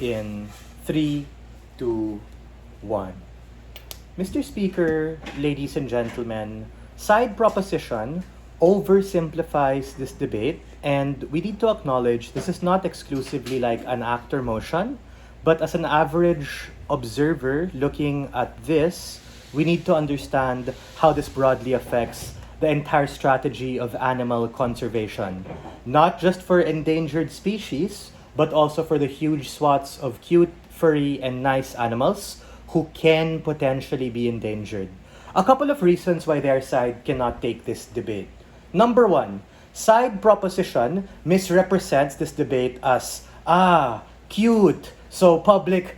in 3, 2, 1. Mr. Speaker, ladies and gentlemen, side proposition oversimplifies this debate, and we need to acknowledge this is not exclusively like an actor motion, but as an average observer looking at this, we need to understand how this broadly affects the entire strategy of animal conservation, not just for endangered species, but also for the huge swaths of cute, furry, and nice animals who can potentially be endangered. A couple of reasons why their side cannot take this debate. Number one, side proposition misrepresents this debate as, cute, so public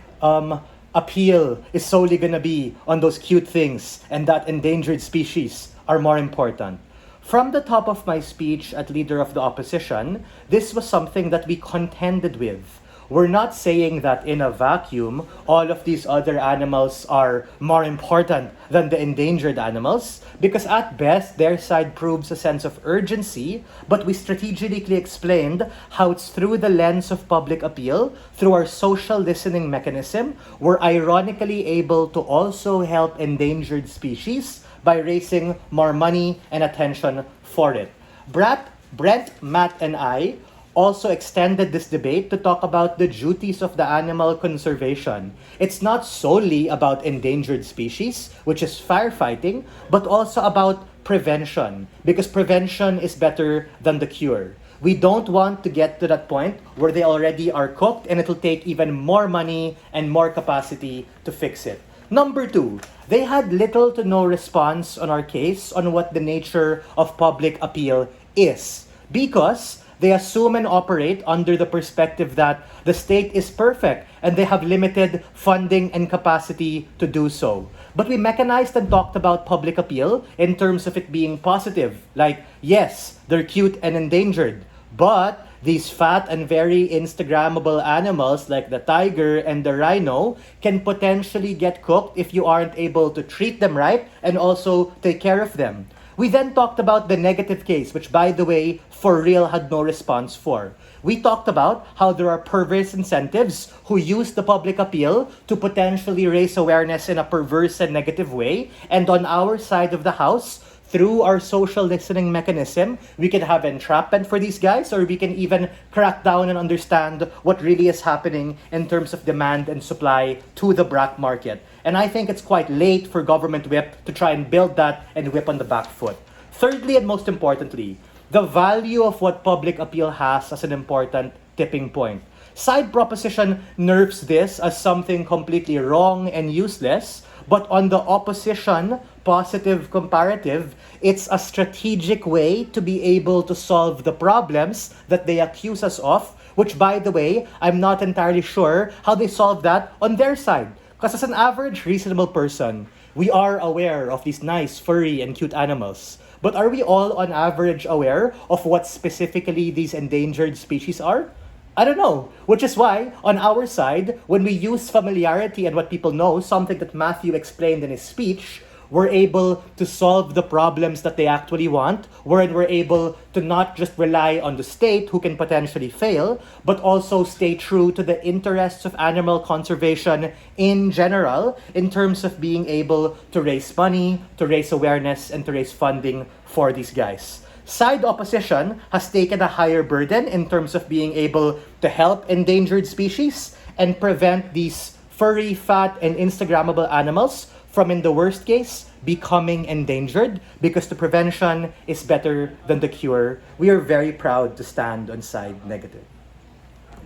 appeal is solely gonna be on those cute things and that endangered species are more important. From the top of my speech at Leader of the Opposition, this was something that we contended with. We're not saying that in a vacuum, all of these other animals are more important than the endangered animals, because at best, their side proves a sense of urgency, but we strategically explained how it's through the lens of public appeal, through our social listening mechanism, we're ironically able to also help endangered species by raising more money and attention for it. Brent, Matt, and I also extended this debate to talk about the duties of the animal conservation. It's not solely about endangered species, which is firefighting, but also about prevention, because prevention is better than the cure. We don't want to get to that point where they already are cooked and it'll take even more money and more capacity to fix it. Number two, they had little to no response on our case on what the nature of public appeal is, because they assume and operate under the perspective that the state is perfect and they have limited funding and capacity to do so. But we mechanized and talked about public appeal in terms of it being positive, like, yes, they're cute and endangered, but these fat and very Instagrammable animals like the tiger and the rhino can potentially get cooked if you aren't able to treat them right and also take care of them. We then talked about the negative case, which, by the way, for real had no response for. We talked about how there are perverse incentives who use the public appeal to potentially raise awareness in a perverse and negative way. And on our side of the house, through our social listening mechanism, we can have entrapment for these guys, or we can even crack down and understand what really is happening in terms of demand and supply to the black market. And I think it's quite late for government whip to try and build that and whip on the back foot. Thirdly, and most importantly, the value of what public appeal has as an important tipping point. Side proposition nerfs this as something completely wrong and useless, but on the opposition positive comparative, it's a strategic way to be able to solve the problems that they accuse us of, which, by the way, I'm not entirely sure how they solve that on their side. Because as an average reasonable person, we are aware of these nice, furry, and cute animals. But are we all on average aware of what specifically these endangered species are? I don't know, which is why, on our side, when we use familiarity and what people know, something that Matthew explained in his speech, we're able to solve the problems that they actually want, wherein we're able to not just rely on the state, who can potentially fail, but also stay true to the interests of animal conservation in general, in terms of being able to raise money, to raise awareness, and to raise funding for these guys. Side opposition has taken a higher burden in terms of being able to help endangered species and prevent these furry, fat, and Instagrammable animals from, in the worst case, becoming endangered, because the prevention is better than the cure. We are very proud to stand on side negative.